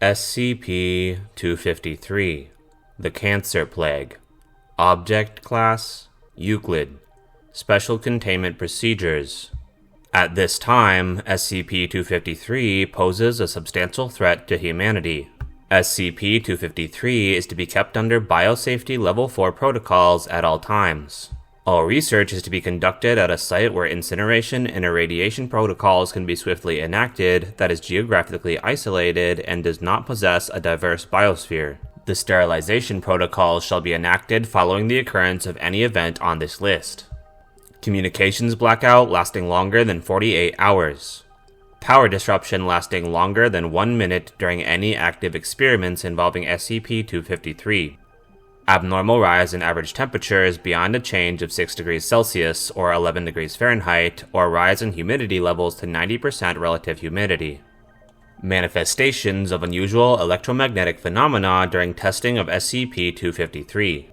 SCP-253, the Cancer Plague. Object Class: Euclid. Special Containment Procedures. At this time, SCP-253 poses a substantial threat to humanity. SCP-253 is to be kept under Biosafety Level 4 protocols at all times. All research is to be conducted at a site where incineration and irradiation protocols can be swiftly enacted that is geographically isolated and does not possess a diverse biosphere. The sterilization protocols shall be enacted following the occurrence of any event on this list. Communications blackout lasting longer than 48 hours. Power disruption lasting longer than 1 minute during any active experiments involving SCP-253. Abnormal rise in average temperatures beyond a change of 6 degrees Celsius or 11 degrees Fahrenheit, or rise in humidity levels to 90% relative humidity. Manifestations of unusual electromagnetic phenomena during testing of SCP-253.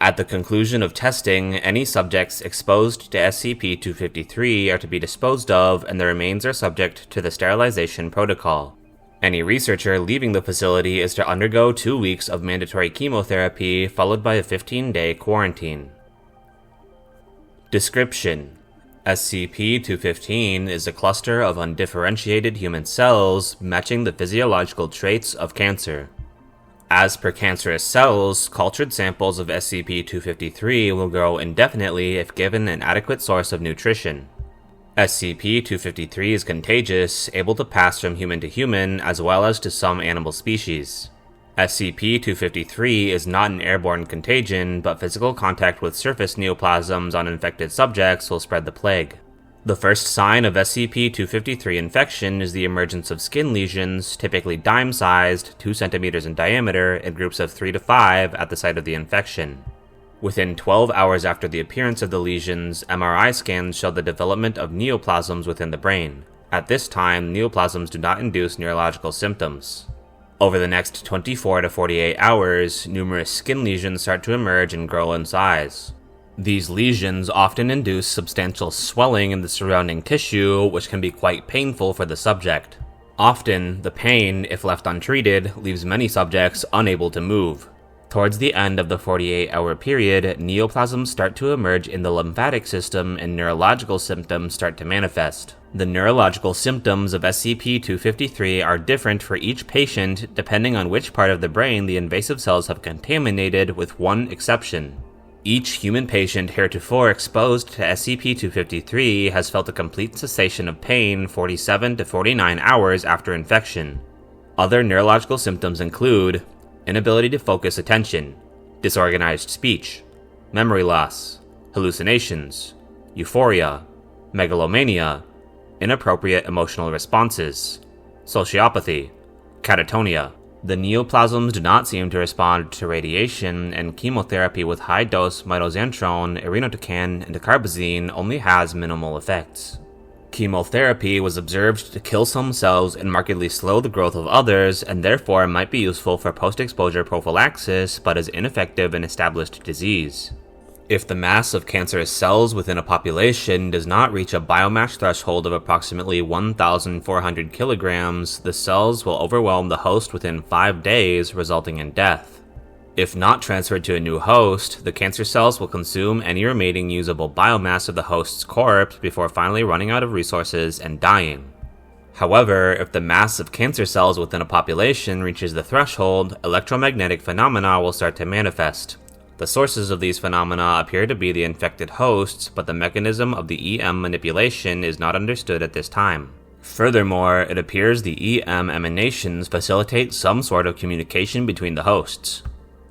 At the conclusion of testing, any subjects exposed to SCP-253 are to be disposed of, and the remains are subject to the sterilization protocol. Any researcher leaving the facility is to undergo 2 weeks of mandatory chemotherapy, followed by a 15-day quarantine. Description: SCP-215 is a cluster of undifferentiated human cells matching the physiological traits of cancer. As per cancerous cells, cultured samples of SCP-253 will grow indefinitely if given an adequate source of nutrition. SCP-253 is contagious, able to pass from human to human, as well as to some animal species. SCP-253 is not an airborne contagion, but physical contact with surface neoplasms on infected subjects will spread the plague. The first sign of SCP-253 infection is the emergence of skin lesions, typically dime-sized, 2 cm in diameter, in groups of 3 to 5 at the site of the infection. Within 12 hours after the appearance of the lesions, MRI scans show the development of neoplasms within the brain. At this time, neoplasms do not induce neurological symptoms. Over the next 24 to 48 hours, numerous skin lesions start to emerge and grow in size. These lesions often induce substantial swelling in the surrounding tissue, which can be quite painful for the subject. Often, the pain, if left untreated, leaves many subjects unable to move. Towards the end of the 48-hour period, neoplasms start to emerge in the lymphatic system and neurological symptoms start to manifest. The neurological symptoms of SCP-253 are different for each patient depending on which part of the brain the invasive cells have contaminated, with one exception. Each human patient heretofore exposed to SCP-253 has felt a complete cessation of pain 47 to 49 hours after infection. Other neurological symptoms include inability to focus attention, disorganized speech, memory loss, hallucinations, euphoria, megalomania, inappropriate emotional responses, sociopathy, catatonia. The neoplasms do not seem to respond to radiation, and chemotherapy with high-dose mitoxantrone, irinotecan, and dacarbazine only has minimal effects. Chemotherapy was observed to kill some cells and markedly slow the growth of others, and therefore might be useful for post-exposure prophylaxis, but is ineffective in established disease. If the mass of cancerous cells within a population does not reach a biomass threshold of approximately 1,400 kilograms, the cells will overwhelm the host within 5 days, resulting in death. If not transferred to a new host, the cancer cells will consume any remaining usable biomass of the host's corpse before finally running out of resources and dying. However, if the mass of cancer cells within a population reaches the threshold, electromagnetic phenomena will start to manifest. The sources of these phenomena appear to be the infected hosts, but the mechanism of the EM manipulation is not understood at this time. Furthermore, it appears the EM emanations facilitate some sort of communication between the hosts.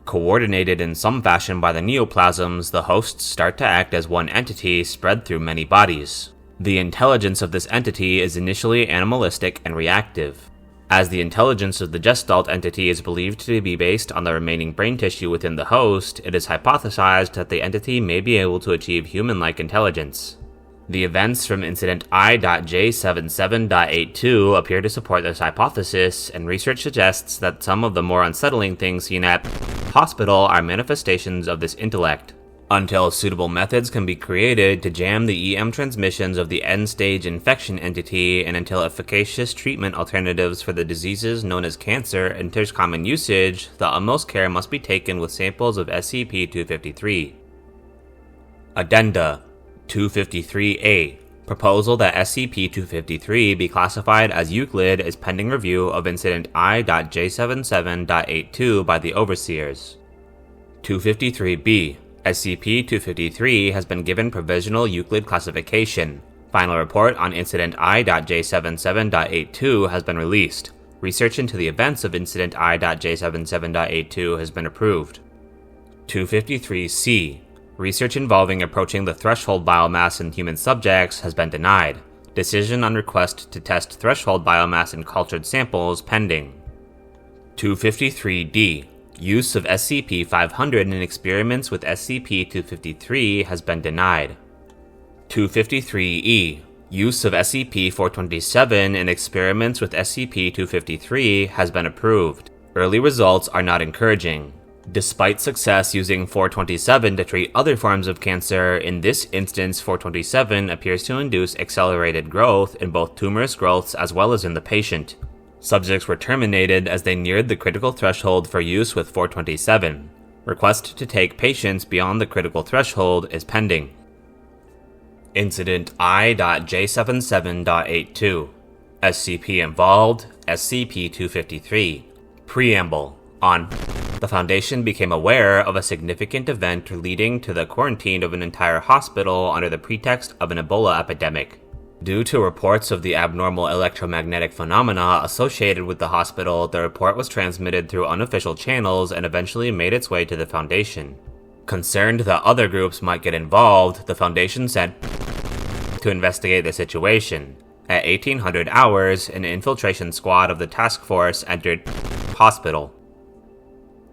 Coordinated in some fashion by the neoplasms, the hosts start to act as one entity spread through many bodies. The intelligence of this entity is initially animalistic and reactive. As the intelligence of the Gestalt entity is believed to be based on the remaining brain tissue within the host, it is hypothesized that the entity may be able to achieve human-like intelligence. The events from Incident I.J77.82 appear to support this hypothesis, and research suggests that some of the more unsettling things seen at hospital are manifestations of this intellect. until suitable methods can be created to jam the EM transmissions of the end-stage infection entity, and until efficacious treatment alternatives for the diseases known as cancer enters common usage, the utmost care must be taken with samples of SCP-253. Addenda 253-A. Proposal that SCP-253 be classified as Euclid is pending review of Incident I.J77.82 by the Overseers. 253-B. SCP-253 has been given provisional Euclid classification. Final report on Incident I.J77.82 has been released. Research into the events of Incident I.J77.82 has been approved. 253-C. Research involving approaching the threshold biomass in human subjects has been denied. Decision on request to test threshold biomass in cultured samples pending. 253-D. Use of SCP-500 in experiments with SCP-253 has been denied. 253-E. Use of SCP-427 in experiments with SCP-253 has been approved. Early results are not encouraging. Despite success using 427 to treat other forms of cancer, in this instance 427 appears to induce accelerated growth in both tumorous growths as well as in the patient. Subjects were terminated as they neared the critical threshold for use with 427. Request to take patients beyond the critical threshold is pending. Incident I.J77.82. SCP involved, SCP-253. Preamble. On the Foundation became aware of a significant event leading to the quarantine of an entire hospital under the pretext of an Ebola epidemic. Due to reports of the abnormal electromagnetic phenomena associated with the hospital, the report was transmitted through unofficial channels and eventually made its way to the Foundation. Concerned that other groups might get involved, the Foundation sent to investigate the situation. At 1800 hours, an infiltration squad of the task force entered hospital.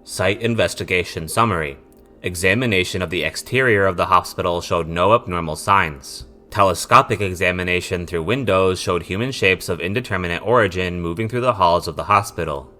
Site investigation summary. Examination of the exterior of the hospital showed no abnormal signs. Telescopic examination through windows showed human shapes of indeterminate origin moving through the halls of the hospital.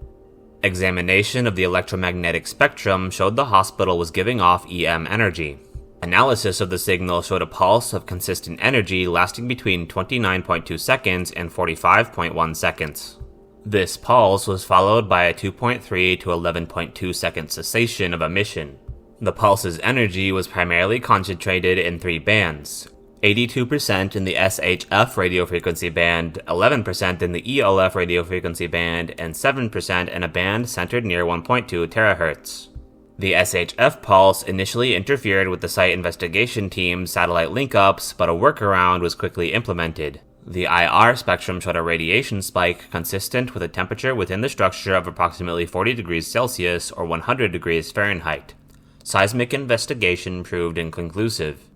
Examination of the electromagnetic spectrum showed the hospital was giving off EM energy. Analysis of the signal showed a pulse of consistent energy lasting between 29.2 seconds and 45.1 seconds. This pulse was followed by a 2.3 to 11.2 second cessation of emission. The pulse's energy was primarily concentrated in three bands: 82% in the SHF radiofrequency band, 11% in the ELF radiofrequency band, and 7% in a band centered near 1.2 terahertz. The SHF pulse initially interfered with the site investigation team's satellite link-ups, but a workaround was quickly implemented. The IR spectrum showed a radiation spike consistent with a temperature within the structure of approximately 40 degrees Celsius or 100 degrees Fahrenheit. Seismic investigation proved inconclusive.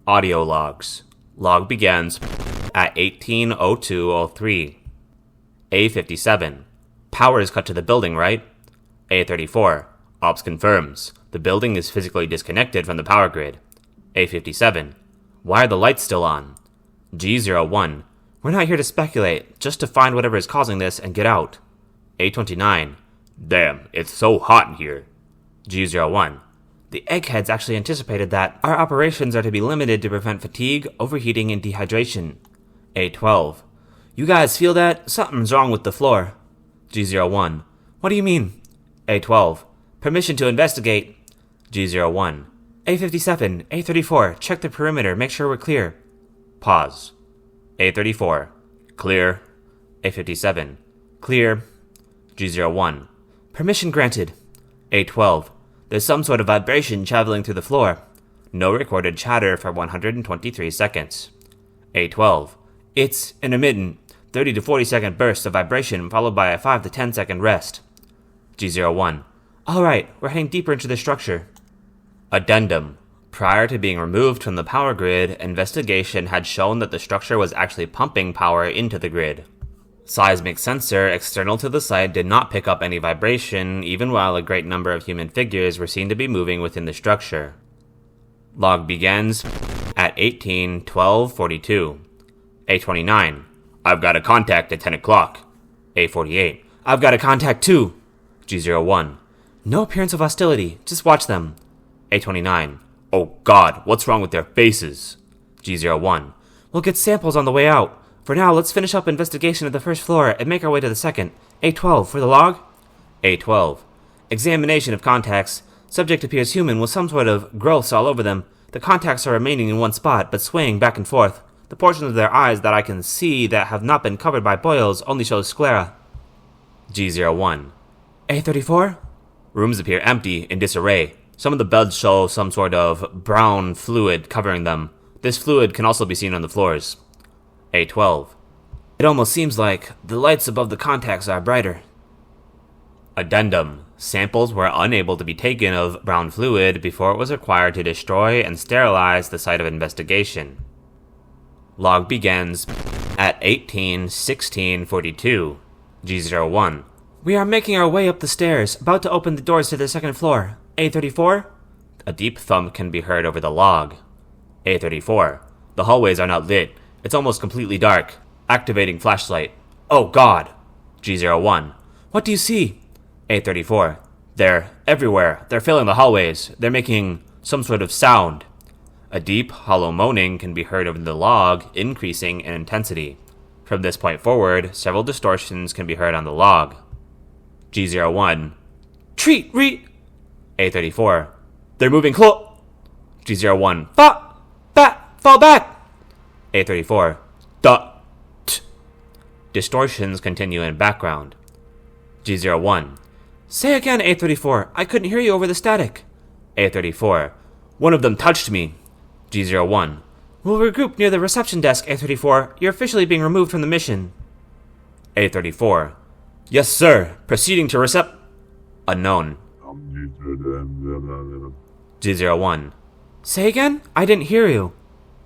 Audio logs. Log begins at 18:02:03. A57. Power is cut to the building, right? A34. Ops confirms. The building is physically disconnected from the power grid. A57. Why are the lights still on? G01. We're not here to speculate, just to find whatever is causing this and get out. A29. Damn, it's so hot in here. G01. The eggheads actually anticipated that. Our operations are to be limited to prevent fatigue, overheating, and dehydration. A12. You guys feel that? Something's wrong with the floor. G01. What do you mean? A12. Permission to investigate. G01. A57, A34, check the perimeter, make sure we're clear. Pause. A34. Clear. A57. Clear. G01. Permission granted. A12. There's some sort of vibration traveling through the floor. No recorded chatter for 123 seconds. A12. It's intermittent, 30 to 40 second bursts of vibration followed by a 5 to 10 second rest. G01. Alright, we're heading deeper into the structure. Addendum. Prior to being removed from the power grid, investigation had shown that the structure was actually pumping power into the grid. Seismic sensor external to the site did not pick up any vibration, even while a great number of human figures were seen to be moving within the structure. Log begins at 18:12:42. A29. I've got a contact at 10 o'clock. A48. I've got a contact too. G01. No appearance of hostility, just watch them. A29. Oh god, what's wrong with their faces? G01. We'll get samples on the way out. For now, let's finish up investigation of the first floor and make our way to the second. A12, for the log? A12. Examination of contacts. Subject appears human with some sort of growths all over them. The contacts are remaining in one spot, but swaying back and forth. The portions of their eyes that I can see that have not been covered by boils only show sclera. G01. A34? Rooms appear empty, in disarray. Some of the beds show some sort of brown fluid covering them. This fluid can also be seen on the floors. A12. It almost seems like the lights above the contacts are brighter. Addendum. Samples were unable to be taken of brown fluid before it was required to destroy and sterilize the site of investigation. Log begins at 18:16:42. G01. We are making our way up the stairs, about to open the doors to the second floor. A34? A deep thump can be heard over the log. A34. The hallways are not lit. It's almost completely dark. Activating flashlight. Oh god! G01. What do you see? A34. They're everywhere. They're filling the hallways. They're making some sort of sound. A deep, hollow moaning can be heard over the log, increasing in intensity. From this point forward, several distortions can be heard on the log. G01. A34. They're moving close. G01. Fall back! A34. Distortions continue in background. G01. Say again, A34. I couldn't hear you over the static. A34. One of them touched me. G01. We'll regroup near the reception desk, A34. You're officially being removed from the mission. A34. Yes, sir. Proceeding to Unknown. G01. Say again? I didn't hear you.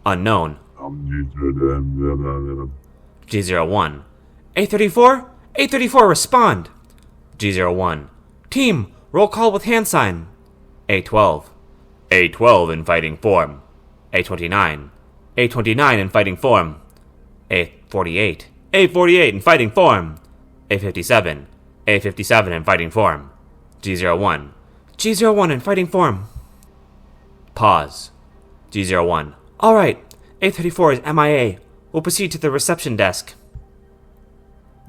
Unknown. G01. A34? A34, respond! G01. Team, roll call with hand sign. A12. A12 in fighting form. A29. A29 in fighting form. A48. A48 in fighting form. A57. A57 in fighting form. G01. G01 in fighting form. Pause. G01. Alright, A34 is MIA. We'll proceed to the reception desk.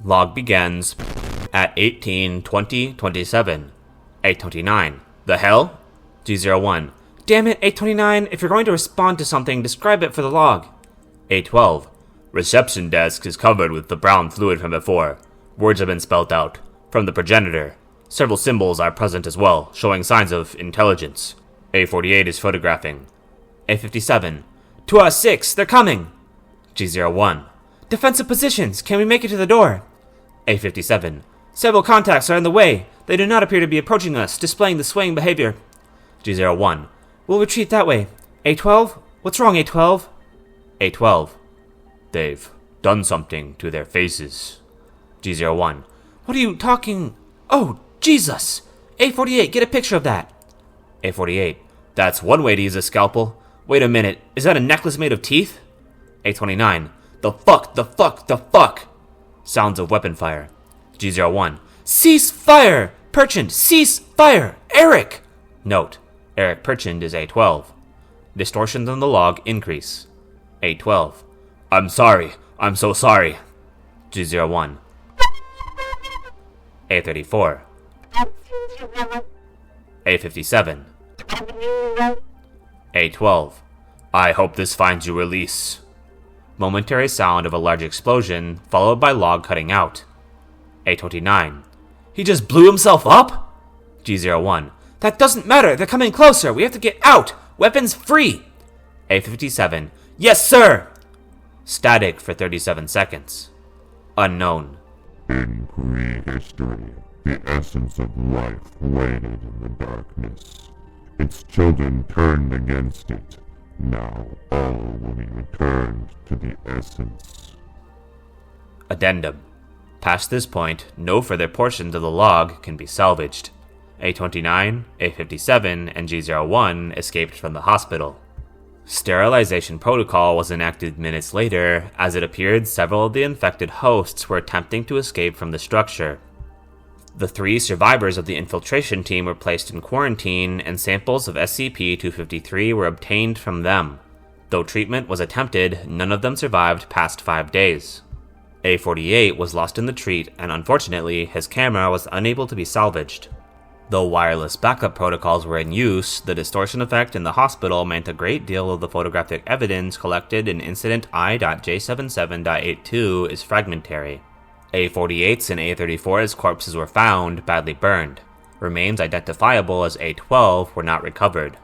Log begins at 18:20:27. A29. The hell? G01. Damn it, A29, if you're going to respond to something, describe it for the log. A12. Reception desk is covered with the brown fluid from before. Words have been spelt out. From the progenitor. Several symbols are present as well, showing signs of intelligence. A48 is photographing. A57. To our 6, they're coming! G01. Defensive positions, can we make it to the door? A57. Several contacts are in the way. They do not appear to be approaching us, displaying the swaying behavior. G01. We'll retreat that way. A12? What's wrong, A12? A12. They've done something to their faces. G01. What are you talking? Oh, Jesus! A48, get a picture of that. A48. That's one way to use a scalpel. Wait a minute, is that a necklace made of teeth? A29. The fuck! Sounds of weapon fire. G01. Cease fire! Perchand, cease fire! Eric! Note. Eric Perchand is A12. Distortions on the log increase. A12. I'm sorry. I'm so sorry. G01. A34. A57. A12. I hope this finds you release. Momentary sound of a large explosion, followed by log cutting out. A29. He just blew himself up? G01. That doesn't matter, they're coming closer, we have to get out! Weapons free! A57. Yes, sir! Static for 37 seconds. Unknown. In prehistory, the essence of life waited in the darkness. Its children turned against it. Now all will be returned to the essence. Addendum. Past this point, no further portions of the log can be salvaged. A29, A57, and G01 escaped from the hospital. Sterilization protocol was enacted minutes later, as it appeared several of the infected hosts were attempting to escape from the structure. The 3 survivors of the infiltration team were placed in quarantine, and samples of SCP-253 were obtained from them. Though treatment was attempted, none of them survived past 5 days. A-48 was lost in the treat, and unfortunately, his camera was unable to be salvaged. Though wireless backup protocols were in use, the distortion effect in the hospital meant a great deal of the photographic evidence collected in Incident I.J77.82 is fragmentary. A-48's and A-34's corpses were found, badly burned. Remains identifiable as A-12 were not recovered.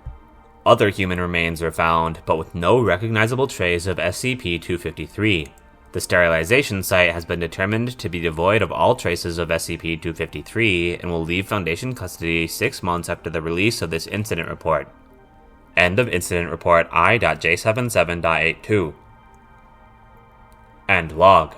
Other human remains were found, but with no recognizable trace of SCP-253. The sterilization site has been determined to be devoid of all traces of SCP-253 and will leave Foundation custody 6 months after the release of this incident report. End of Incident Report I.J77.82. End log.